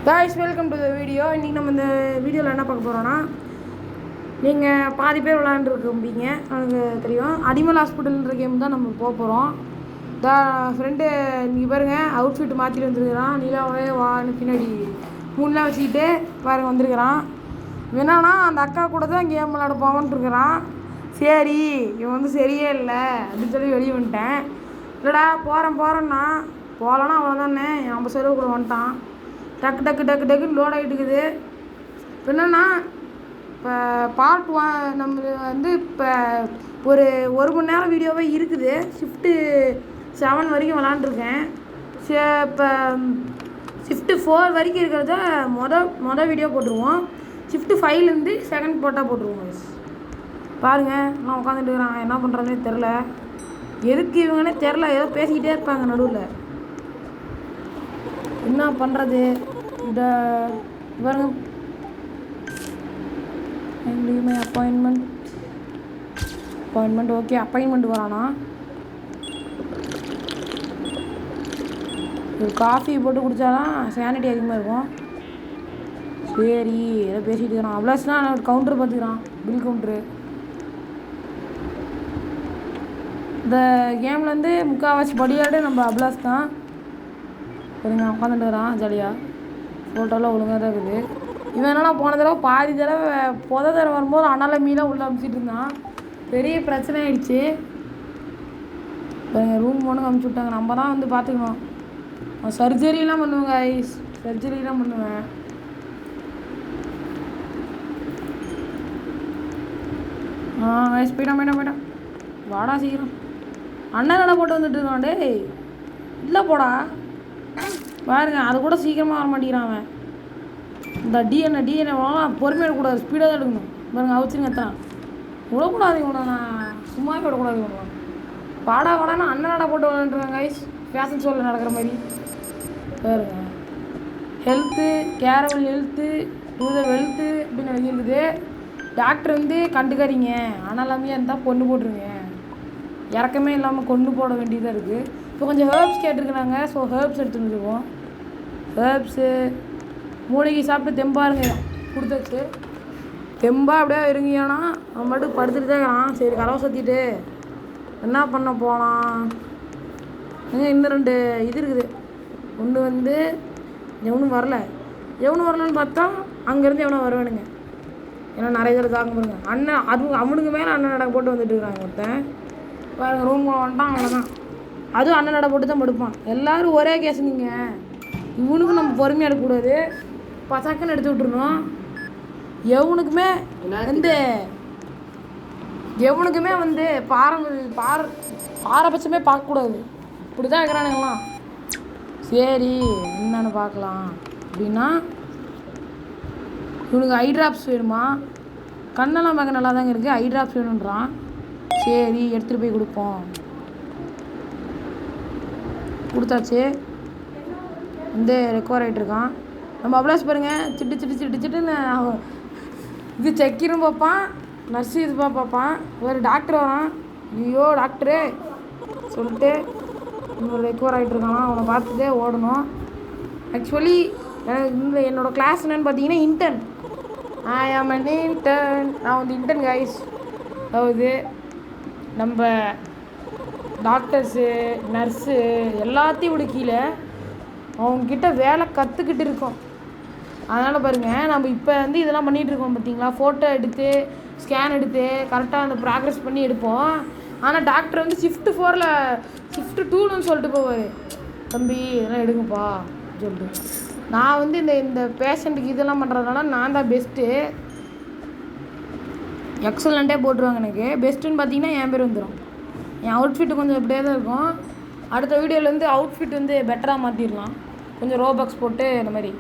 Guys welcome to the video. இன்றைக்கி நம்ம இந்த வீடியோவில் என்ன பார்க்க போகிறோன்னா, நீங்கள் பாதி பேர் விளாண்டுருக்கீங்க, எனக்கு தெரியும். அனிமல் ஹாஸ்பிட்டல்ன்ற கேம் தான் நம்ம போக போகிறோம். ஃப்ரெண்டு நீங்கள் பாருங்கள், அவுட்ஃபிட் மாற்றிட்டு வந்துருக்கிறான். நிலாவே வான்னு பின்னாடி முன்னே வச்சுக்கிட்டு பாருங்கள் வந்துருக்கிறான். என்னன்னா அந்த அக்கா கூட தான் கேம் விளாட போவான்ட்டு இருக்கிறான். சரி இவன் வந்து சரியே இல்லை அப்படின்னு சொல்லி வெளியே வந்துட்டேன். இல்லைடா போகிறேன்னா போகலன்னா அவ்வளோதானே, நம்ம செலவு கூட வந்துட்டான். டக்கு டக்கு டக்கு டக்குன்னு லோட் ஆகிட்டு இருக்குது. இப்போ என்னென்னா, இப்போ பார்ட் 1 நம்ம வந்து இப்போ ஒரு மணி நேரம் வீடியோவே இருக்குது. ஷிஃப்ட்டு 7 வரைக்கும் விளாண்டுருக்கேன். இப்போ ஷிஃப்ட்டு 4 வரைக்கும் இருக்கிறத மொதல் வீடியோ போட்டுருவோம். ஷிஃப்ட்டு 5லேருந்து செகண்ட் போட்டால் போட்டுருவோம். பாருங்கள் நான் உட்காந்துட்டு இருக்கிறான், என்ன பண்ணுறதுனே தெரில. எதுக்கு இவங்கன்னே தெரில, ஏதோ பேசிக்கிட்டே இருப்பாங்க நடுவில். என்ன பண்ணுறது? இந்த பாருங்க, எங்கேயுமே அப்பாயின்மெண்ட் ஓகே, அப்பாயின்மெண்ட் வரானா? ஒரு காஃபி போட்டு குடித்தாதான் சேனிட்டி அதிகமாக இருக்கும். சரி ஏதோ பேசிகிட்டு இருக்கிறான். அவ்வளோஸ்னா கவுண்டர் பார்த்துக்கிறான், பில் கவுண்ட்ரு. இந்த கேமில் வந்து முக்கால்வாசி படியாடு நம்ம அப்ளாஸ் தான். சரிங்க, உட்காந்துட்டுறான் ஜாலியாக. ஃபோட்டோலாம் ஒழுங்காக தான் இருக்குது. இவன் என்னன்னா போன தடவை பாதி தடவை வரும்போது அண்ணால மீலாம் உள்ளே அமுச்சிட்டு இருந்தான். பெரிய பிரச்சனை ஆகிடுச்சு. பாருங்க, ரூம் ஒன்று அமுச்சு விட்டாங்க. நம்ம தான் வந்து பார்த்துக்கணும். சர்ஜரிலாம் பண்ணுவேங்க, சர்ஜரிலாம் பண்ணுவேன். போயிட்டான் வாடா சீக்கிரம். அண்ணன் நடை போட்டு வந்துட்டு இருக்கான். டே இல்லை போடா பாருங்க, அது கூட சீக்கிரமாக வர மாட்டேங்கிறான் அவன். இந்த டிஎன்ஏ பொறுமையாக கூடாது, ஸ்பீடாக தான் எடுக்கணும். பாருங்க அவுச்சுங்க தான் விடக்கூடாது. இவனை நான் சும்மாவே விடக்கூடாது. இவனை வாடானா அண்ணன் நடை போட்டு விளாண்டுருக்காங்க கைஸ், ஃபேஷன் ஷோவில் நடக்கிற மாதிரி. பாருங்க, ஹெல்த்து கேரவல் ஹெல்த்து டூ த வெல்த்து அப்படின்னு எழுதியிருக்குது. டாக்டர் வந்து கண்டுக்காதீங்க, அனலாமையாக இருந்தால் கொண்டு போட்டுருங்க, இறக்கமே இல்லாமல் கொண்டு போட வேண்டியதாக இருக்குது. இப்போ கொஞ்சம் ஹேர்ப்ஸ் கேட்டிருக்கிறாங்க. ஸோ ஹேர்ப்ஸ் எடுத்துகிட்டு வந்துருக்கோம். ஹேர்ப்ஸு மூலிகை சாப்பிட்டு தெம்பாருங்க கொடுத்தாச்சு. தெம்பா அப்படியே இருங்கியானா அவன் மட்டும் படுத்துட்டு தான் இருக்கிறான். சரி கதவை சுற்றிட்டு என்ன பண்ண போகலாம்? இன்னும் 2 இது இருக்குது. ஒன்று வந்து எவனும் வரலன்னு பார்த்தா அங்கேருந்து எவனோ வருவானுங்க. ஏன்னா நிறைய தடவை தாங்க பாருங்க. அண்ணன் அவனுக்கு மேலே அண்ணன் நடை போட்டு வந்துட்டு இருக்கிறாங்க. ஒருத்தன் பாருங்க ரூம் வந்துட்டான், அவ்வளோதான். அதுவும் அண்ணன் நடை போட்டு தான் படுப்பான். எல்லோரும் ஒரே கேஸுங்க. இவனுக்கும் நம்ம பொறுமையாக எடுக்கக்கூடாது, பசக்குன்னு எடுத்து விட்டுருணும். எவனுக்குமே வந்து பாரபட்சமே பார்க்கக்கூடாது. இப்படி தான் இருக்கிறானுங்களாம். சரி என்னன்னு பார்க்கலாம் அப்படின்னா, இவனுக்கு ஐ ட்ராப்ஸ் வேணுமா? கண்ணெல்லாம் பார்க்க நல்லா தாங்க இருக்குது. ஐ ட்ராப்ஸ் வேணுன்றான். சரி எடுத்துகிட்டு போய் கொடுப்போம். கொடுத்தாச்சு. வந்து ரெக்கவர் ஆகிட்டுருக்கான். நம்ம அப்ளாஸ் பாருங்கள், சிட்டுன்னு ஆகும். இது செக்கிரும் பார்ப்பான், நர்ஸு இது பார்ப்பான். வேறு டாக்டர் வரான். ஐயோ டாக்டரு சொல்லிட்டு இன்னொரு ரெக்கவர் ஆகிட்டுருக்கான். அவனை பார்த்துட்டே ஓடணும். ஆக்சுவலி என்னோடய கிளாஸ் என்னென்னு பார்த்தீங்கன்னா இன்டர்ன். ஐ ஆம் அன் இன்டர்ன். நான் வந்து இன்டர்ன் கைஸ். அதாவது நம்ம டாக்டர்ஸு நர்ஸு எல்லாத்தையும் விட கீழே அவங்கக்கிட்ட வேலை கற்றுக்கிட்டு இருக்கோம். அதனால் பாருங்கள், நம்ம இப்போ வந்து இதெல்லாம் பண்ணிகிட்ருக்கோம் பார்த்தீங்களா. ஃபோட்டோ எடுத்து ஸ்கேன் எடுத்து கரெக்டாக அந்த ப்ராக்ரஸ் பண்ணி எடுப்போம். ஆனால் டாக்டர் வந்து ஷிஃப்ட்டு 2ன்னு சொல்லிட்டு போவார். தம்பி இதெல்லாம் எடுங்கப்பா சொல்லிட்டு. நான் வந்து இந்த பேஷண்ட்டுக்கு இதெல்லாம் பண்ணுறதுனால நான் தான் பெஸ்ட்டு. எக்ஸலண்ட்டே போட்டுருவாங்க எனக்கு. பெஸ்ட்டுன்னு பார்த்தீங்கன்னா என் பேர் வந்துடும். என் அவுட்ஃபிட்டு கொஞ்சம் இப்படியே தான் இருக்கும். அடுத்த வீடியோவில் அவுட்ஃபிட் வந்து பெட்டராக மாற்றிடலாம், கொஞ்சம் ரோபாக்ஸ் போட்டு இந்த மாதிரி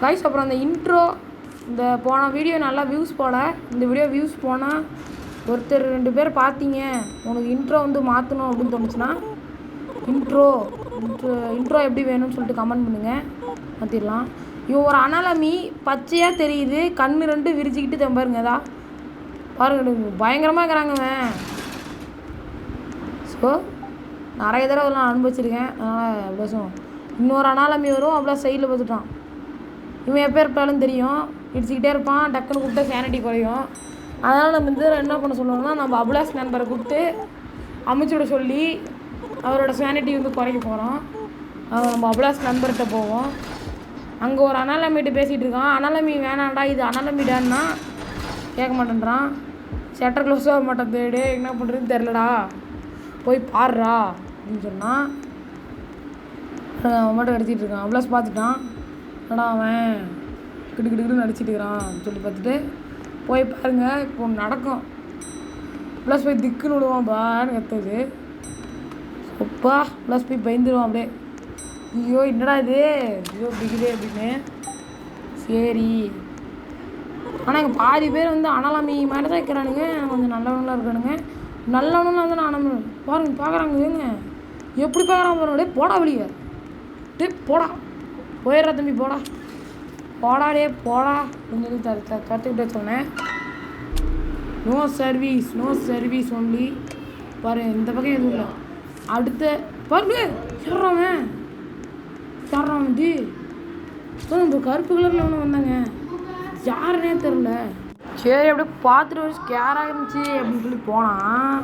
கைஸ். அப்புறம் அந்த இன்ட்ரோ, இந்த போன வீடியோ நல்லா வியூஸ் போல. இந்த வீடியோ வியூஸ் போனால் ஒருத்தர் 2 பேர் பார்த்தீங்க, உனக்கு இன்ட்ரோ வந்து மாற்றணும் அப்படின்னு தோணுச்சுன்னா இன்ட்ரோ எப்படி வேணும்னு சொல்லிட்டு கமெண்ட் பண்ணுங்கள், மாற்றிடலாம். இவன் ஒரு அனாலமி பச்சையாக தெரியுது, கண் 2 விரிச்சிக்கிட்டு தம்பாருங்க. அதான் பாருங்க பயங்கரமாக இருக்கிறாங்கவன். ஸோ நிறைய தடவை நான் அனுபவிச்சிருக்கேன். அதனால் பேசுவோம். இன்னொரு அனாலமி வரும். அப்படியே சைடில் பார்த்துட்டான். இவன் எப்போ இருப்பாலும் தெரியும், இடிச்சிக்கிட்டே இருப்பான். டக்குன்னு கூப்பிட்டு சேனிட்டி குறையும். அதனால் நம்ம வந்து என்ன பண்ண சொல்லுவோம்னா, நம்ம அபுலாஸ் நண்பரை கூப்பிட்டு அமைச்சுவிட சொல்லி அவரோட சேனிட்டி வந்து குறைக்க போகிறோம். நம்ம அபுலாஸ் நண்பர்கிட்ட போவோம். அங்கே ஒரு அனாலமிட்டு பேசிகிட்டு இருக்கான். அனாலமி வேணாண்டா, இது அனாலமிடான்னா கேட்க மாட்டேன்றான். ஷட்டர் க்ளோஸ் ஆக மாட்டேன். தேடு என்ன பண்ணுறதுன்னு தெரிலடா, போய் பாடுறா அப்படின்னு சொன்னான். அவன் மட்டும் அடிச்சிட்டு இருக்கான். அபுலாஸ் பார்த்துட்டான். என்னடா அவன் கிடுக்கிட்டு நடிச்சிட்டு இருக்கிறான் சொல்லி பார்த்துட்டு போய் பாருங்க இப்போ நடக்கும். ப்ளஸ் போய் திக்குன்னு விடுவான். பான்னு கத்துது. அப்பா ப்ளஸ் போய் பயந்துடுவான். அப்படியே ஐயோ என்னடா இது, ஐயோ பிடிக்குதே அப்படின்னு. சரி, ஆனால் இங்கே பாதி பேர் வந்து அனலாமி மாதிரி தான் இருக்கிறானுங்க. கொஞ்சம் நல்லவங்களாக இருக்கானுங்க. நல்லவனும் வந்து நான் பாருங்க பார்க்குறாங்க. ஏங்க எப்படி பார்க்குறான் பாருங்க. டே போடா வெளியே, டே போடா, போயிடுறா தம்பி, போடா போடா, டே போடா அப்படின்னு சொல்லி கற்றுக்கிட்டே சொன்னேன். No service, no service only. பாரு இந்த பக்கம் எதுவும் இல்லை. அடுத்த பாருங்க சொல்கிறான் வந்து இப்போ கருப்பு கலரில் ஒன்று வந்தாங்க, யாருன்னே தெரில. சரி அப்படியே பார்த்துட்டு ஒரு ஸ்கேராக இருந்துச்சு அப்படின்னு சொல்லி போனான்.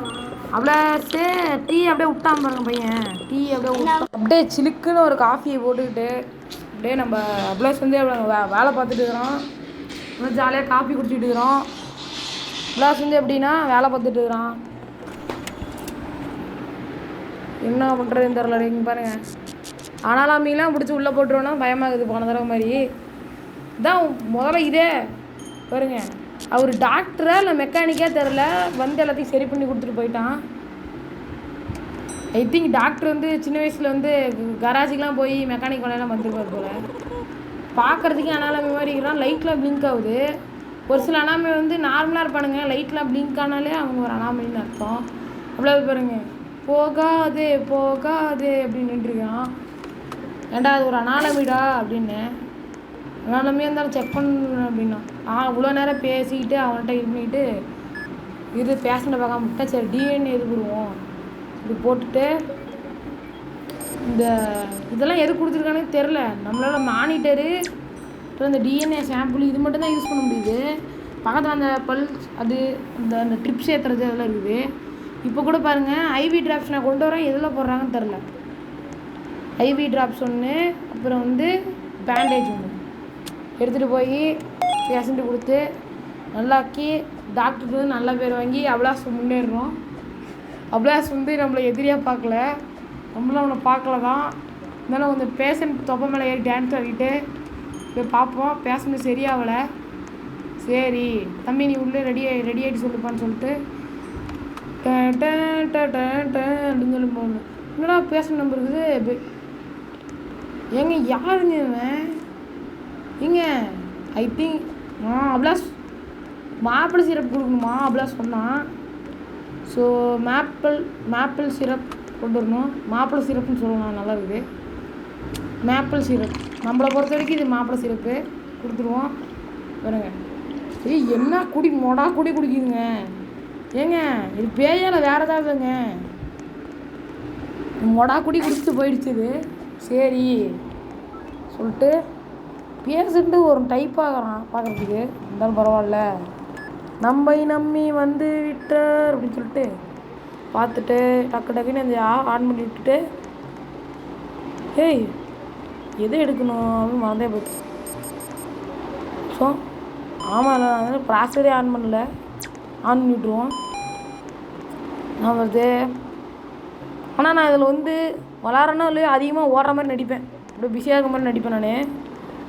அப்படியே டீ அப்படியே விட்டான் பாருங்க பையன். டீ அப்படியே சிலுக்குன்னு ஒரு காஃபியை போட்டுக்கிட்டு அப்படியே நம்ம அப்ளாஸ் வந்து வேலை பார்த்துட்டு இருக்கிறோம். இன்னும் ஜாலியாக காஃபி குடிச்சிட்டு இருக்கிறோம். அப்ளாஸ் வந்து எப்படின்னா வேலை பார்த்துட்டு இருக்கிறான். என்ன பண்ணுறதுன்னு தெரில. நீங்கள் பாருங்கள், அனாலாமிலாம் பிடிச்சி உள்ளே போட்டுருவோன்னா பயமாகுது போன தடவை மாதிரி. இதான் முதல்ல இதே பாருங்க. அவர் டாக்டரா இல்லை மெக்கானிக்காக தெரில, வந்து எல்லாத்தையும் சரி பண்ணி கொடுத்துட்டு போயிட்டான். ஐ திங்க் டாக்டர் வந்து சின்ன வயசில் வந்து கராஜுக்கெலாம் போய் மெக்கானிக் வேலையெல்லாம் வந்துருப்பார் போல். பார்க்குறதுக்கு அனாலமி மாதிரி இருக்கிறான். லைட்லாம் ப்ளிங்க் ஆகுது. ஒரு சில அனாமி வந்து நார்மலாக இருப்பானுங்க, லைட்லாம் ப்ளிங்க் ஆனாலே அவங்க ஒரு அனாமலின்னு அர்த்தம். அவ்வளோ பாருங்க, போகாதே போகாதே அப்படின்னு நின்றுருக்கான். ஏண்டா அது ஒரு அனாலமிடா அப்படின்னு. அனாலமியாக இருந்தாலும் செக் பண்ண அப்படின்னா இவ்வளோ நேரம் பேசிக்கிட்டு அவன்கிட்ட இது பண்ணிக்கிட்டு இது பேஷண்ட்டை பார்க்காம விட்டா சரி டிஎன்ஏ இது போடுவோம். இது போட்டுட்டு இந்த இதெல்லாம் எது கொடுத்துருக்கானே தெரில. நம்மளால் மானிட்டரு இந்த டிஎன்ஏ சாம்பிள் இது மட்டும் தான் யூஸ் பண்ண முடியுது. பக்கத்தில் அந்த பல்ஸ் அது அந்த ட்ரிப்ஸ் ஏற்றுறது அதெல்லாம் இருக்குது. இப்போ கூட பாருங்கள், ஐவி ட்ராப்ஸ் நான் கொண்டு வரேன், எதில் போடுறாங்கன்னு தெரில. ஐவி ட்ராப்ஸ் ஒன்று, அப்புறம் வந்து பேண்டேஜ் ஒன்று எடுத்துகிட்டு போய் பேஷண்ட்டு கொடுத்து நல்லாக்கி டாக்டருக்கு வந்து நல்ல பேர் வாங்கி அப்ளாஸ் முன்னேறுறோம். அப்ளாஸ் வந்து நம்மளை எதிரியாக பார்க்கல, நம்மளும் அவனை பார்க்கல தான். இருந்தாலும் கொஞ்சம் பேஷண்ட் தொப்பை மேலே ஏறி டான்ஸ் ஆடிட்டு போய் பார்ப்போம். பேஷண்ட்டு சரியாகலை. சரி தம்பி நீ உள்ளே ரெடி ஆகிட்டு சொல்லுப்பான்னு சொல்லிட்டு அப்படின்னு சொல்லி போகணும். என்னடா பேஷண்ட் நம்பர் இருக்குது. ஏங்க யாருங்க இவன்? ஏங்க ஐ திங்க் அப்ளாஸ் மாப்பிளை சிரப் கொடுக்கணுமா அப்ளாஸ் சொன்னான். ஸோ மேப்பிள் சிரப் கொண்டு வரணும். மாப்பிளை சிரப்புன்னு சொல்லலாம், நல்லா இருக்குது. மேப்பிள் சிரப் நம்மளை பொறுத்த வரைக்கும் இது மாப்பிளை சிரப்பு கொடுத்துருவோம். பாருங்க, என்ன மொடா குடிக்குதுங்க. ஏங்க இது பேயால் வேறு ஏதாவதுங்க. மொடா குடிச்சிட்டு போயிடுச்சுது. சரி சொல்லிட்டு பேசிட்டு ஒரு டைப் ஆகிறான் பார்க்குறதுக்கு. இருந்தாலும் பரவாயில்ல, நம்மை நம்பி வந்து விட்டார் அப்படின்னு சொல்லிட்டு பார்த்துட்டு டக்குன்னு அந்த ஆன் பண்ணி விட்டுட்டு ஏய் எது எடுக்கணும் அப்படின்னு மறந்தே போயிட்டு. ஸோ ஆமாம், நான் ப்ராசரே ஆன் பண்ணல, ஆன் பண்ணி விட்ருவோம். நான் வருது. ஆனால் நான் இதில் வந்து விளாட்றேன்னா இல்லையோ அதிகமாக ஓடுற மாதிரி நடிப்பேன், அப்படியே பிஸியாக இருக்க மாதிரி நடிப்பேன் நான்.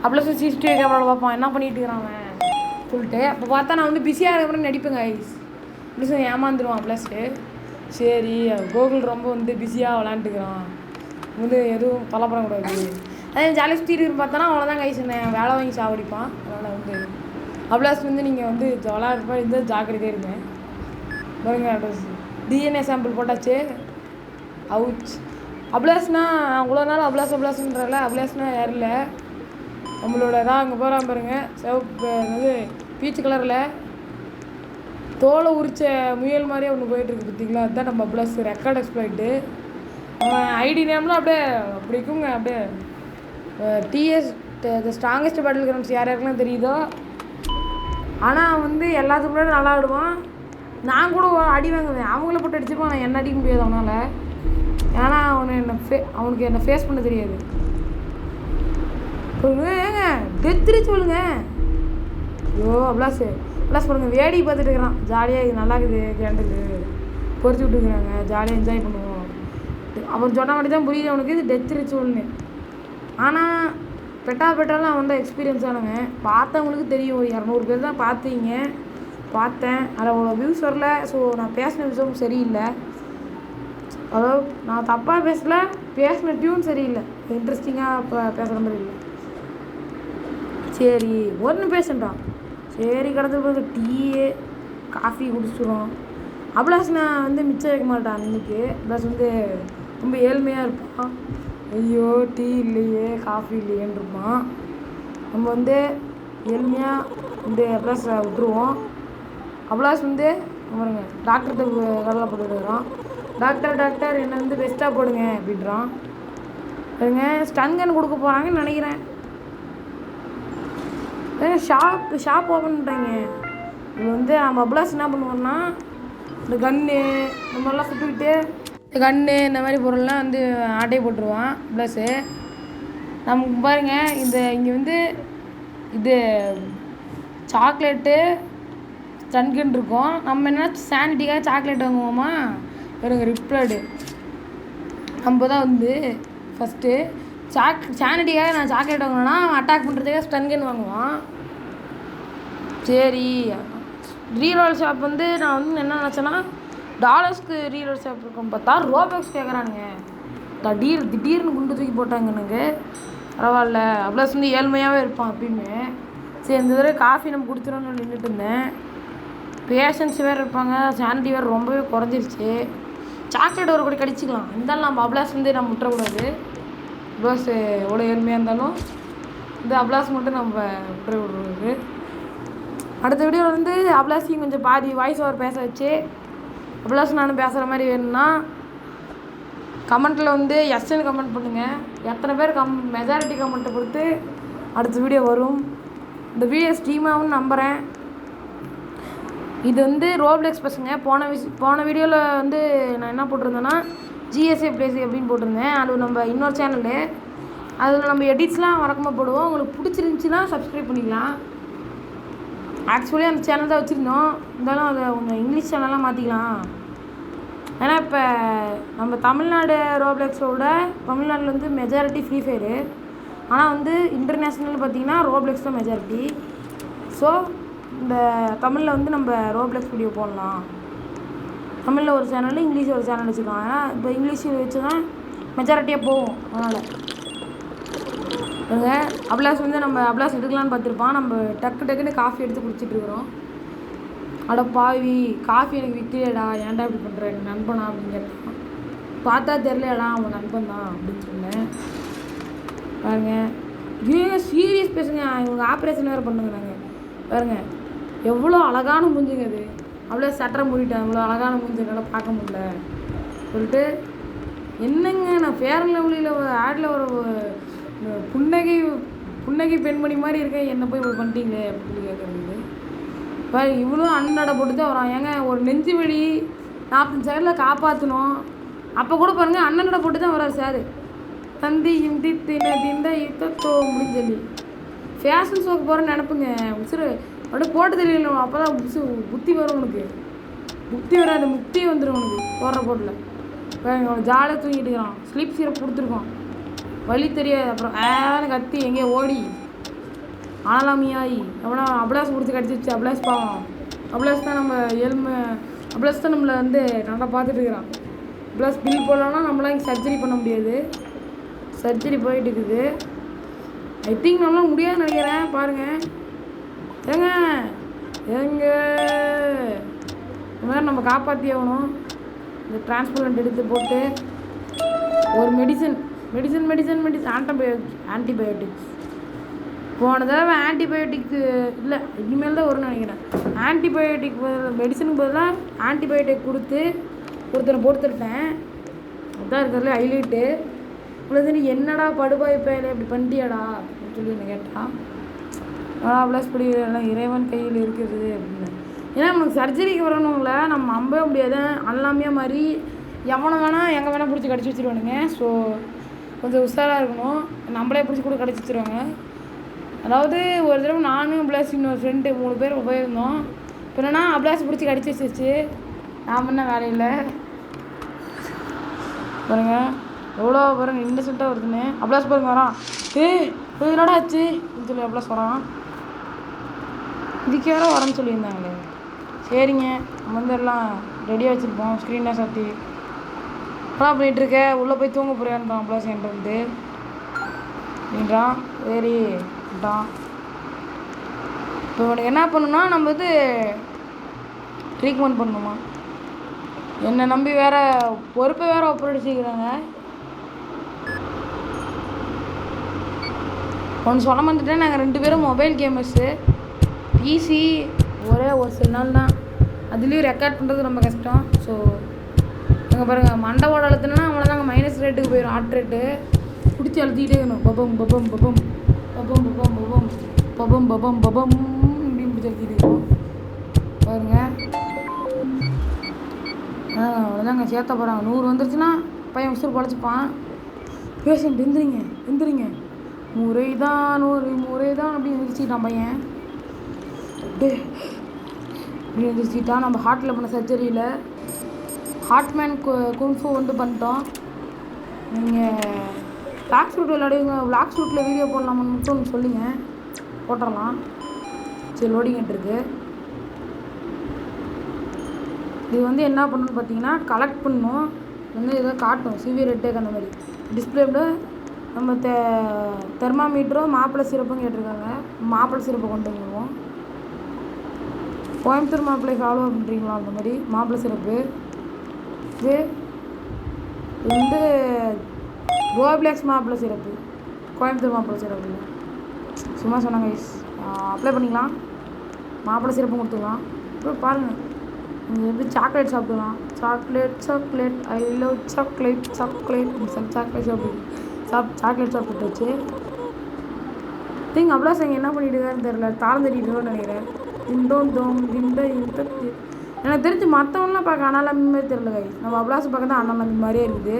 அப்படியே சிசிடிவி கேமராவில் பார்ப்பான் என்ன பண்ணிட்டு இருக்கிறான் சொல்லிட்டு. அப்போ பார்த்தா நான் வந்து பிஸியாக இருக்கிற மாதிரி நடிப்பேங்க ஐஸ். அப்படி சொல்லி ஏமாந்துருவான் ப்ளஸ்ஸு. சரி கோகுல் ரொம்ப வந்து பிஸியாக விளாண்டுக்கிறான், வந்து எதுவும் தொலைப்படக்கூடாது. அதே ஜாலியாக சுற்றிட்டு பார்த்தோன்னா அவ்வளோதான் கைஸ், வேலை வாங்கி சாவடிப்பான். அதனால் வந்து அப்ளாஸ் வந்து நீங்கள் வந்து விளாட்றப்ப இந்த ஜாக்கிரதையாக இருங்க. பாருங்க அட்ரஸ் டிஎன்ஏ சாம்பிள் போட்டாச்சு. அவுச் அப்ளாஸ்னால் அவ்வளோ நாள் அப்ளாஸ்ன்றல அப்ளாஸ்னால் யாரும் இல்லை, நம்மளோட தான் அங்கே போகிறான் பாருங்க, சிவப்பு இது பீச்சு கலரில் தோலை உரிச்ச முயல் மாதிரியே ஒன்று போயிட்டுருக்கு பார்த்தீங்களா, அதுதான் நம்ம அப்ளாஸ் ரெக்கார்ட் எக்ஸ்ப்ளாய்ட்டு. அவன் ஐடி நேம்லாம் அப்படியே அப்படி இருக்குங்க, அப்படியே this the strongest battle grounds யார் யாருக்கெல்லாம் தெரியுதோ. ஆனால் வந்து எல்லாத்துக்கு முன்னாடி நல்லா ஆடுவான். நான் கூட அடி வாங்குவேன், அவங்கள போட்டு அடிச்சிருப்பான். நான் என்ன அடிக்க முடியாது அவனால். ஏன்னா அவனுக்கு என்னை ஃபேஸ் பண்ண தெரியாது. ஏங்க டெத்துரி சொல்லுங்க. ஐயோ அப்ளாஸ் பாருங்கள், வேடி பார்த்துட்டு இருக்கிறான். ஜாலியாக இது நல்லா இருக்குது, கேண்டில் பொறிச்சு விட்டுருக்குறாங்க, ஜாலியாக என்ஜாய் பண்ணுவோம். அவன் சொன்ன மாதிரி தான் புரியுது அவனுக்கு இது டெத் ரிச்சுவல்னு. ஆனால் பெட்டாலாம் அவன் தான் எக்ஸ்பீரியன்ஸ் ஆனவன். பார்த்தவங்களுக்கு தெரியும். ஒரு 200 பேர் தான் பார்த்தேன். அதில் அவ்வளோ வியூஸ் வரல. ஸோ நான் பேசின விஷயம் சரியில்லை. அதாவது நான் தப்பாக பேசின டியூன் சரியில்லை, இன்ட்ரெஸ்டிங்காக இப்போ பேசுகிற மாதிரி இல்லை. சரி ஒன்று பேசுன்றான். சரி கிடந்து டீ காஃபி குடிச்சிடுறோம். அப்ளாஸ் நான் வந்து மிச்சம் வைக்க மாட்டான் அன்றைக்கி. ப்ளஸ் வந்து ரொம்ப ஏழ்மையாக இருப்பான். ஐயோ டீ இல்லையே காஃபி இல்லையேன்னு இருப்பான். நம்ம வந்து ஏழ்மையாக வந்து அப்ளாஸ் விட்டுருவோம். அப்ளாஸ் வந்து பாருங்க டாக்டர்கிட்ட கடலை போட்டுக்கிறான். டாக்டர் என்னை வந்து பெஸ்ட்டாக போடுங்க அப்படின்றான். பாருங்க ஸ்டன்கன் கொடுக்க போகிறாங்கன்னு நினைக்கிறேன். ஷாப் ஓப்பன் பண்ணிட்டாங்க. இது வந்து நம்ம அப்ளாஸ் என்ன பண்ணுவோம்னா இந்த கன்று இந்த மாதிரிலாம் சுட்டுக்கிட்டு கன்று இந்த மாதிரி பொருள்லாம் வந்து ஆட்டையை போட்டுருவான் ப்ளஸ்ஸு. நமக்கு பாருங்கள் இங்கே வந்து இது சாக்லேட்டு ஸ்டன்கன் இருக்கும். நம்ம என்ன சானிட்டிக்காக சாக்லேட் வாங்குவோமா, பாருங்க ரிப்ளடு. நம்ம தான் வந்து ஃபஸ்ட்டு சானிட்டிக்காக நான் சாக்லேட் வாங்கினேன்னா அட்டாக் பண்ணுறதுக்காக ஸ்டன்கன் வாங்குவான். சரி ரீரோல் ஷாப் வந்து நான் வந்து என்ன நினச்சேன்னா டாலர்ஸ்க்கு ரீரோல் ஷாப் இருக்கும் பார்த்தா ரோபாக்ஸ் கேட்குறானுங்க. திடீர்னு குண்டு தூக்கி போட்டாங்க எனக்கு. பரவாயில்ல அப்ளாஸ் வந்து ஏழ்மையாகவே இருப்பான் எப்பயுமே. சரி இந்த தடவை காஃபி நம்ம குடிச்சிடணும்னு நின்றுட்டு இருந்தேன். பேஷன்ஸ் வேறு இருப்பாங்க, சானிட்டி வேறு ரொம்பவே குறைஞ்சிருச்சு. சாக்லேட் ஒரு கூட கடிச்சிக்கலாம். இருந்தாலும் நம்ம அப்ளாஸ் வந்து நம்ம விட்டுறக்கூடாது. அப்ளாஸ் எவ்வளோ ஏழ்மையாக இருந்தாலும் இந்த அப்ளாஸ் மட்டும் நம்ம விட்டுற விடுறது. அடுத்த வீடியோவில் வந்து அப்ளாஸையும் கொஞ்சம் பாதி வாய்ஸ் ஓவர் பேச வச்சு அப்ளாஸ் நானும் பேசுகிற மாதிரி வேணும்னா கமெண்ட்டில் வந்து எஸ்ன்னு கமெண்ட் பண்ணுங்கள். எத்தனை பேர் மெஜாரிட்டி கமெண்ட்டை பொறுத்து அடுத்த வீடியோ வரும். இந்த வீடியோ ஸ்ட்ரீமாகவும் நம்புகிறேன். இது வந்து ரோப்ளெக்ஸ் பசங்க போன வீடியோவில் வந்து நான் என்ன போட்டிருந்தேன்னா ஜிஎஸ்ஏ பிளேஸ் அப்படின்னு போட்டிருந்தேன். அது நம்ம இன்னொரு சேனலு, அதில் நம்ம எடிட்ஸ்லாம் வழக்கமாக போடுவோம். உங்களுக்கு பிடிச்சிருந்துச்சின்னா சப்ஸ்கிரைப் பண்ணிக்கலாம். ஆக்சுவலி அந்த சேனல் தான் வச்சுருந்தோம், இருந்தாலும் அதை கொஞ்சம் இங்கிலீஷ் சேனல்லாம் மாற்றிக்கலாம். ஏன்னா இப்போ நம்ம தமிழ்நாடு ரோப்ளெக்ஸோட தமிழ்நாட்டில் வந்து மெஜாரிட்டி ஃப்ரீ ஃபயரு. ஆனால் வந்து இன்டர்நேஷ்னல் பார்த்திங்கன்னா ரோப்ளெக்ஸ் தான் மெஜாரிட்டி. ஸோ இந்த தமிழில் வந்து நம்ம ரோப்ளெக்ஸ் வீடியோ போடலாம். தமிழில் ஒரு சேனல், இங்கிலீஷில் ஒரு சேனல் வச்சுக்கலாம். ஏன்னா இப்போ இங்கிலீஷில் வச்சு தான் மெஜாரிட்டியாக போகும். அதனால் அப்ளாஸ் வந்து நம்ம அப்ளாஸ் எடுக்கலான்னு பார்த்துருப்பான். நம்ம டக்குன்னு காஃபி எடுத்து குடிச்சிட்ருக்குறோம். அட பாவி காஃபி எனக்கு விற்கலையடா, ஏன்டா இப்படி பண்ணுற, எனக்கு நண்பனா அப்படின்னு கேட்டான். பார்த்தா தெரிலையடா அவன் நண்பன் தான் அப்படின்னு சொன்னேன். பாருங்க இவங்க சீரியஸ் பேசுங்க, இவங்க ஆப்ரேஷன் வேறு பண்ணுங்கிறாங்க. பாருங்க எவ்வளோ அழகான மூஞ்சுங்க அது. அவ்வளோ சட்டரை மூடிட்டேன், அவ்வளோ அழகான மூஞ்சி என்னால் பார்க்க முடியல சொல்லிட்டு. என்னங்க நான் ஃபேர் அண்ட் லவ்லியில் ஆடில் ஒரு புன்னகை பெண்மணி மாதிரி இருக்கேன், என்னை போய் இப்படி பண்ணிட்டீங்களே அப்படின்னு கேட்குறது. இப்போ இவ்வளோ அண்ணடை போட்டு தான் வரான். ஏங்க ஒரு நெஞ்சு வலி 45 சைடில் காப்பாற்றணும். அப்போ கூட பாருங்கள் அண்ணனோட போட்டு தான் வர்றார் சார். தந்தி இந்தி திந்த இத்தோ அப்படின்னு சொல்லி ஃபேஷன் ஷோக்கு போகிறேன்னு நினப்புங்க. உசுறு அப்படியே போட்டு தெரியல. அப்போ தான் புத்தி வரும் உனக்கு. புத்தி வராது, முக்தியே வந்துடும் உனக்கு போடுற போட்டில். இப்போ அவன் ஜாலியாக தூங்கிட்டு இருக்கிறான். ஸ்லீப் சிரப் கொடுத்துருக்கோம், வலி தெரியாது. அப்புறம் ஏன்னு கத்தி எங்கேயோ ஓடி ஆளாமியாயி எவ்வளோ அப்ளாஸ் கொடுத்து கடிச்சிருச்சு. அப்ளாஸ் பாவம், அப்ளாஸ் தான் நம்ம அப்ளாஸ் தான் நம்மளை வந்து நல்லா பார்த்துட்டு இருக்கிறான். அப்ளாஸ் பில் போடலான்னா நம்மளாம் இங்கே சர்ஜரி பண்ண முடியாது. சர்ஜரி போயிட்டு இருக்குது. ஐ திங்க் நம்மளால் முடியாதுன்னு நினைக்கிறேன். பாருங்கள் ஏங்க இந்த மாதிரி நம்ம காப்பாற்றி ஆகணும். இந்த டிரான்ஸ்பிளண்ட் எடுத்து போட்டு ஒரு மெடிசன் ஆன்டிபயோட்டிக்ஸ் போன தடவை ஆன்டிபயோட்டிக்கு இல்லை, இனிமேல் தான் வரும்னு நினைக்கிறேன். ஆன்டிபயோட்டிக் மெடிசனுக்கு பதிலாக ஆன்டிபயோட்டிக் கொடுத்து ஒருத்தனை போட்டுருட்டேன். அதுதான் இருக்கிறதுல ஹைலைட்டு. இவ்வளோ என்னடா படுபாய் பேல இப்படி பண்ணிட்டியாடா அப்படின்னு சொல்லி என்ன கேட்டான். ப்ளஸ் படி எல்லாம் இறைவன் கையில் இருக்குது அப்படின்னு. ஏன்னா நமக்கு சர்ஜரிக்கு வரணுங்கள நம்ம நம்பவே முடியாது. எல்லாமே மாதிரி எவனை வேணால் எங்கே வேணால் பிடிச்சி கடிச்சு வச்சுருவானுங்க. ஸோ கொஞ்சம் உஷாராக இருக்கணும். நம்மளே பிடிச்சி கூட கடிச்சு வச்சுருவாங்க. அதாவது ஒரு தடவை நானும் ப்ளஸ் இன்னொரு ஃப்ரெண்டு 3 பேர் போயிருந்தோம். இப்போ என்னன்னா அப்ளாஸ் பிடிச்சி கடிச்சு வச்சிருச்சு. நான் பண்ண வேலையில் பாருங்க எவ்வளோ பாருங்க இன்னசென்ட்டாக வருதுன்னு. அப்ளாஸ் பாருங்க வரான். என்னடா ஆச்சு அப்படின்னு சொல்லி அப்ளாஸ் வரான். இதுக்கு யாரோ வரேன்னு சொல்லியிருந்தாங்களே. சரிங்க நம்ம வந்து எல்லாம் ரெடியாக வச்சுருப்போம். ஸ்க்ரீனாக சாத்தி அதான் பண்ணிகிட்ருக்க உள்ளே போய் தூங்க போறியான்றான் அப்ளாஸ் என்கிட்ட வந்து அப்படின்றான். சரின்றான். இப்போ உனக்கு என்ன பண்ணணும்னா நம்ம வந்து ட்ரீட்மெண்ட் பண்ணணுமா? என்னை நம்பி வேறு பொறுப்பை வேறு ஒப்படைச்சிக்கிறாங்க. ஒன்று சொல்ல மாட்டேன். நாங்கள் 2 பேரும் மொபைல் கேமர்ஸு. பிசி ஒரே ஒரு சில நாள் தான். அதுலேயும் ரெக்கார்ட் பண்ணுறது ரொம்ப கஷ்டம். ஸோ அங்கே பாருங்கள் மண்டை அழுத்தினா அவ்வளோதாங்க மைனஸ் ரேட்டுக்கு போயிடும். ஹார்ட் ரேட்டு பிடிச்சி அழுத்திக்கிட்டே இருக்கணும். பபம் பபம் பபம் பபம் பபம் பபம் பபம் பபம் பபம் இப்படின்னு பிடிச்சி அழுத்திட்டு இருக்கணும் பாருங்கள். அவ்வளோதாங்க சேர்த்த போகிறாங்க. 100 வந்துருச்சுன்னா பையன் உசுறு பழச்சிப்பான். பேஷண்ட் எந்திரிங்க முறைதான் 100 முறைதான் அப்படின்னு எந்திரிச்சிட்டான் பையன். அப்படியே இப்படி எந்திரிச்சிட்டான். நம்ம ஹார்ட்டில் பண்ண சர்ஜரியில் ஹார்ட்மேன் குன்ஃபு வந்து பண்ணிட்டோம். நீங்கள் பிளாக் ஷூட் விளையாடுவீங்க. பிளாக் ஷூட்டில் வீடியோ போடலாமான்னு மட்டும் சொல்லுங்கள், போட்டுடலாம். சரி லோடிங்கிட்டுருக்கு. இது வந்து என்ன பண்ணணும்னு பார்த்தீங்கன்னா கலெக்ட் பண்ணணும். வந்து ஏதோ காட்டும் சிவியர் ஹெட்டேக் அந்த மாதிரி டிஸ்பிளேவில் நம்ம தெர்மாமீட்டரோ மாப்பிள்ளை சிறப்பும் கேட்டிருக்காங்க. மாப்பிள்ளை சிறப்பை கொண்டு வந்துடுவோம். கோயம்புத்தூர் மாப்பிள்ளை ஃபாலோ பண்ணுறீங்களா? அந்த மாதிரி மாப்பிள்ளை சிறப்பு. இது வந்து ரோப்ளெக்ஸ் மாப்பிள்ளை சிறப்பு, கோயம்புத்தூர் மாப்பிள்ளை சிறப்பு. சும்மா சொன்னாங்க அப்ளை பண்ணிக்கலாம். மாப்பிள்ளை சிறப்பும் கொடுத்துக்கலாம். அப்புறம் பாருங்கள் நீங்கள் எப்படி சாக்லேட் சாப்பிடலாம். Chocolate I love chocolate chocolate chocolate சாப்பிட்டு வச்சு திங் அப்ளாஸ் எங்கே என்ன பண்ணிட்டு இருக்காருன்னு தெரில. தாளம் தட்டிட்டு நினைக்கிறேன். எனக்கு தெரிஞ்சு மற்றவங்களாம் பார்க்க அண்ணாலம்மி மாதிரி தெரில கை. நம்ம அப்ளாஸ் பார்க்க தான் அண்ணாலம்மி மாதிரியே இருக்குது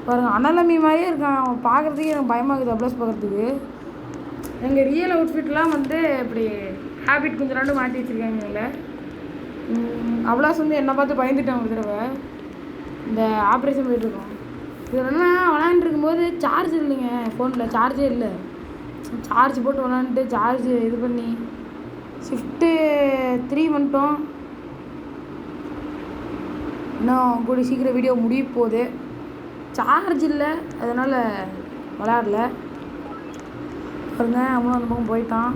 பாருங்கள். அண்ணாலம்மி மாதிரியே இருக்கான். அவன் பார்க்குறதுக்கு எனக்கு பயமாக இருக்குது அப்ளாஸ் பார்க்குறதுக்கு. எங்கள் ரியல் அவுட்ஃபிட்லாம் வந்து இப்படி ஹேபிட் கொஞ்சம் நாள் மாற்றி வச்சுருக்காங்க. இல்லை அப்ளாஸ் வந்து என்னை பார்த்து பயந்துட்டான் ஒரு தடவை. இந்த ஆப்ரேஷன் போயிட்டுருக்கோம். இது என்னன்னா விளாண்டுருக்கும்போது சார்ஜ் இல்லைங்க ஃபோனில். சார்ஜே இல்லை. சார்ஜ் போட்டு விளாண்டுட்டு சார்ஜ் இது பண்ணி ஷிஃப்ட்டு 3 வந்துட்டோம். இன்னும் கூடி சீக்கிரம் வீடியோ முடிய போகுது. சார்ஜ் இல்லை அதனால் விளையாடல பாருங்க. அவனும் அந்த பக்கம் போயிட்டான்.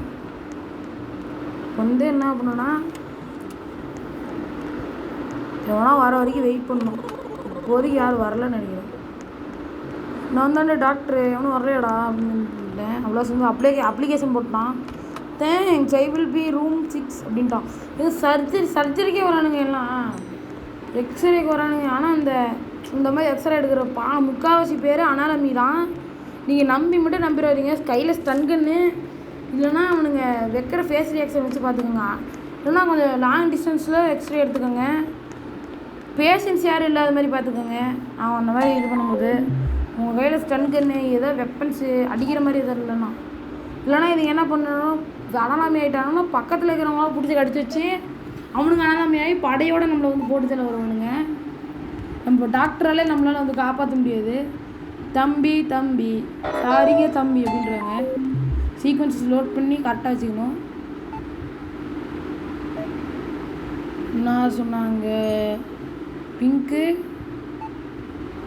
வந்து என்ன பண்ணோன்னா எவனா வர வரைக்கும் வெயிட் பண்ணணும். இப்போதைக்கு யாரும் வரலன்னு நினைக்கிறேன். நான் தானே டாக்டரு எவனும் வரலையாடா அப்படின்னு அவ்வளோ வந்து அப்ளிகேஷன் போட்டான். Thanks I will be room 6 அப்படின்ட்டான். இது சர்ஜரிக்கே வரானுங்க எல்லாம். எக்ஸ்ரேக்கு வரானுங்க. ஆனால் இந்த மாதிரி எக்ஸ்ரே எடுக்கிற முக்கால்வாசி பேர் அனாலமி தான். நீங்கள் மட்டும் நம்பிடாதீங்க. கையில் ஸ்டன்கன்னு இல்லைன்னா அவனுங்க வைக்கிற ஃபேஸ் ரியாக்ஷன் வச்சு பார்த்துக்கோங்க. இல்லைன்னா கொஞ்சம் லாங் டிஸ்டன்ஸில் எக்ஸ்ரே எடுத்துக்கோங்க. பேஷன்ஸ் யாரும் இல்லாத மாதிரி பார்த்துக்கோங்க. அவன் அந்த மாதிரி இது பண்ணும்போது உங்கள் கையில் ஸ்டன்கன்னு ஏதோ வெப்பன்ஸு அடிக்கிற மாதிரி எதாவது இல்லைன்னா இது என்ன பண்ணணும், அனாலாமி ஆகிட்டாங்கன்னா பக்கத்தில் இருக்கிறவங்களாம் பிடிச்சி கடிச்சு வச்சு அவனுங்க அனாலாமி ஆகி படையோடு நம்மளை வந்து போட்டு தள்ள வருவானுங்க. நம்ம டாக்டராலே நம்மளால் வந்து காப்பாற்ற முடியாது. தம்பி சாரிங்க தம்பி அப்படின்றாங்க. சீக்வன்ஸஸ் லோட் பண்ணி கரெக்டாக வச்சுக்கணும். என்ன சொன்னாங்க, பிங்க்கு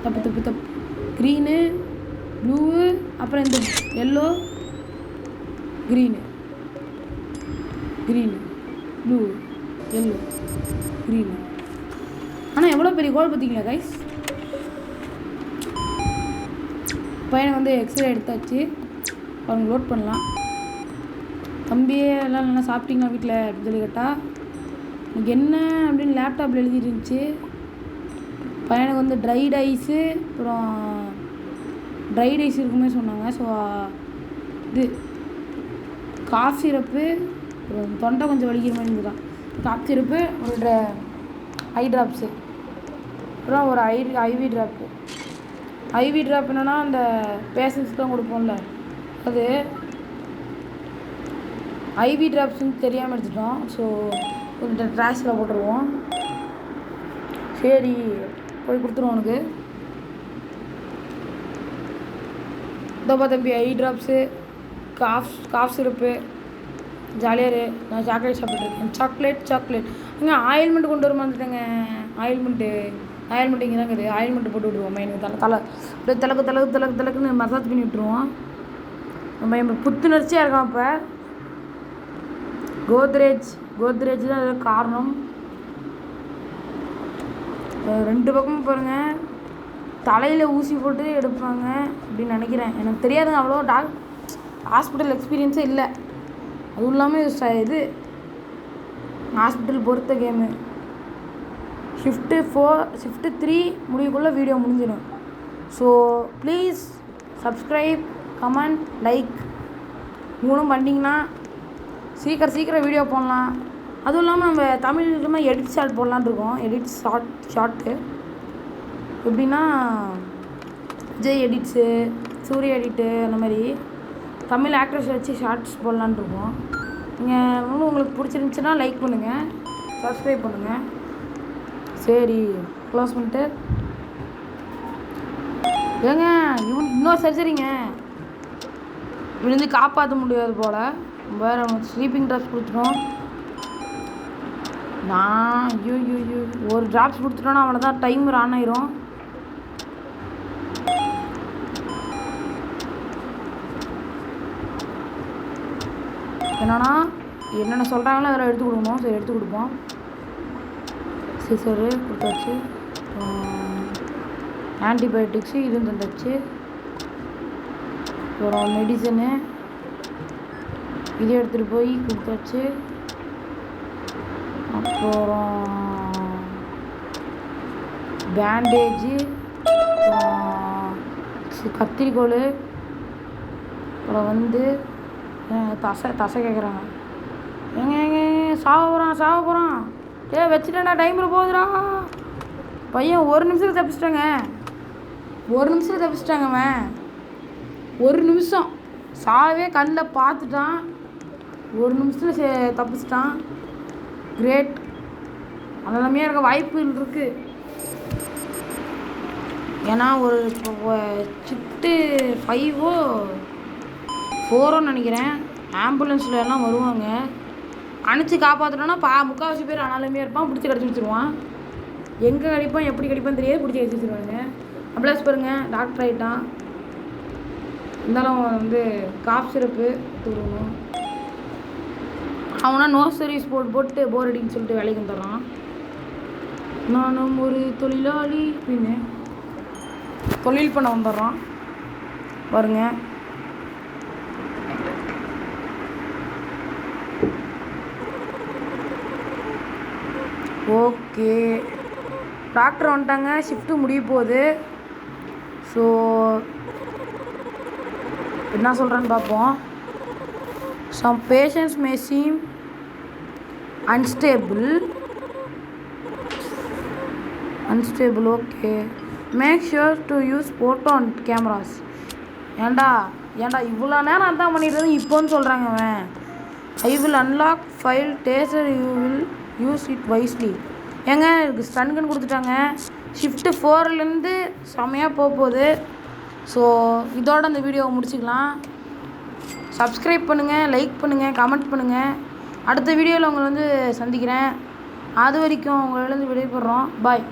தப்பு க்ரீனு ப்ளூவு அப்புறம் இந்த yellow green blue yellow green. ஆனால் எவ்வளோ பெரிய கோல் பார்த்தீங்களா கைஸ். பையனை வந்து எக்ஸ்ரே எடுத்தாச்சு. அவங்க லோட் பண்ணலாம். தம்பியே எல்லாம் நல்லா சாப்பிட்டீங்களா வீட்டில் அப்படின்னு சொல்லி கேட்டால் எனக்கு என்ன அப்படின்னு லேப்டாப்பில் எழுதிட்டு இருந்துச்சு. பையனுக்கு வந்து ட்ரைட் ஐஸு அப்புறம் ட்ரை ரைஸ் இருக்குமே சொன்னாங்க. ஸோ இது காஃப் சிரப்பு, தொண்டை கொஞ்சம் வலிக்கிற மாதிரி இருந்துதான். காஃப் சிரப்பு, ஒரு ஐ ட்ராப்ஸு, அப்புறம் ஒரு ஐவி ட்ராப்பு. ஐவி ட்ராப் என்னென்னா அந்த பேஷண்ட்ஸ்க்குலாம் கொடுப்போம்ல, அது ஐவி ட்ராப்ஸ்ன்னு தெரியாமல் எடுத்துட்டோம். ஸோ ஒரு ட்ராஷில் போட்டுருவோம். சரி போய் கொடுத்துருவோம் உனக்கு. இதோப்பா தம்பி ஐ ட்ராப்ஸு, காஃப் சிரப்பு. ஜாலியாக நான் சாக்லேட் சாப்பிட்ருக்கேன். சாக்லேட் இங்கே ஆயில்மெண்ட் கொண்டு வர மாட்டேங்க. ஆயில்மெண்ட் இங்கே தான் இருக்குது. ஆயில்மெண்ட் போட்டு விடுவோம். எனக்கு அப்படியே தலக்குன்னு மசாஜ் பண்ணி விட்டுருவோம். நம்ம புத்துணர்ச்சியாக இருக்கான். இப்போ கோத்ரேஜ் தான் ஏதாவது காரணம். 2 பக்கமும் பாருங்கள் தலையில் ஊசி போட்டு எடுப்பாங்க அப்படின்னு நினைக்கிறேன். எனக்கு தெரியாதுங்க, அவ்வளோ ஹாஸ்பிட்டல் எக்ஸ்பீரியன்ஸே இல்லை. அதுவும் இல்லாமல் இது ஹாஸ்பிட்டல் பொறுத்த கேமு. ஷிஃப்ட்டு 3 முடிவுக்குள்ளே வீடியோ முடிஞ்சிடும். So please subscribe, comment, like மூணும் பண்ணிங்கன்னா சீக்கிரம் வீடியோ போடலாம். அதுவும் இல்லாமல் நம்ம தமிழ்மா எடிட் ஷார்ட் போடலான்னு இருக்கோம். எடிட் ஷார்ட்டு எப்படின்னா விஜய் எடிட்ஸு, சூர்யா எடிட்டு, அந்த மாதிரி தமிழ் ஆக்டர்ஸ் வச்சு ஷார்ட்ஸ் போடலான்னு இருக்கோம். நீங்கள் உங்களுக்கு பிடிச்சிருந்துச்சுன்னா லைக் பண்ணுங்கள், சப்ஸ்கிரைப் பண்ணுங்கள். சரி க்ளோஸ் பண்ணிட்டு ஏங்க இன்னொரு சர்ஜரிங்க விழுந்து காப்பாற்ற முடியாது போல். வேறு ஸ்லீப்பிங் ட்ராப்ஸ் கொடுத்துட்டோம். நான் ஒரு ட்ராப்ஸ் கொடுத்துட்டோன்னா அவனை தான் டைமர் ஆன் ஆயிரும். என்னென்ன சொல்கிறாங்களோ அதெல்லாம் எடுத்து கொடுக்கணும். சரி எடுத்து கொடுப்போம். சிசரு கொடுத்தாச்சு, ஆன்டிபயோட்டிக்ஸு இது தந்தாச்சு, அப்புறம் மெடிசனு இது எடுத்துகிட்டு போய் கொடுத்தாச்சு, அப்புறம் பேண்டேஜு, கத்திரிக்கோள், அப்புறம் தசை கேட்குறாங்க. ஏங்க சாவ போகிறான். வச்சுட்டேன்டா, டைமில் போகுதுடா. பையன் 1 நிமிஷத்தில் தப்பிச்சிட்டாங்க. 1 நிமிஷத்தில் தப்பிச்சிட்டாங்க. அவன் 1 நிமிஷம் சாவே கண்ணில் பார்த்துட்டான். 1 நிமிஷத்தில் தப்பிச்சிட்டான். கிரேட். அந்த நிலைமையாக இருக்க வாய்ப்பு இருக்குது. ஏன்னா ஒரு ஷிஃப்ட்டு 5ஓ 4ஓன்னு நினைக்கிறேன். ஆம்புலன்ஸில் எல்லாம் வருவாங்க. அணைச்சி காப்பாற்றணுன்னா முக்கால்வாசி பேர் ஆனாலுமே இருப்பான். பிடிச்சி கடிச்சு வச்சுருவான். எங்கே கடிப்பான் எப்படி கடிப்பான்னு தெரியாது, பிடிச்சி கடிச்சு வச்சுருவாங்க. அப்ளாஸ் பாருங்கள், டாக்டர் ஆகிட்டான். இருந்தாலும் காஃப் சிரப்பு கொடுக்கணும். அவனா நோ சர்வீஸ் போட்டு போர் அடின்னு சொல்லிட்டு வேலைக்கு வந்துடுறான். நானும் ஒரு தொழிலாளி அப்படின்னு தொழில் பண்ண வந்துடுறான் பாருங்க. ஓகே, டாக்டர் வந்துட்டாங்க. ஷிஃப்ட்டு முடிய போகுது. ஸோ என்ன சொல்கிறேன்னு பார்ப்போம். Some patients may seem unstable. Okay. Make sure to use photo and cameras. ஏண்டா இவ்வளோ நேரம் அதான் பண்ணிட்டு இப்போன்னு சொல்கிறாங்க அவன். I will unlock file taser, you will use it wisely. ஏங்க எனக்கு ஸ்டன் கன் கொடுத்துட்டாங்க. ஷிஃப்ட்டு 4லேருந்து செமையாக போகுது. ஸோ இதோட அந்த வீடியோவை முடிச்சுக்கலாம். சப்ஸ்கிரைப் பண்ணுங்கள், லைக் பண்ணுங்கள், கமெண்ட் பண்ணுங்கள். அடுத்த வீடியோவில் உங்களை சந்திக்கிறேன். அது வரைக்கும் உங்களிடம் விடைபெறுறோம். பாய்.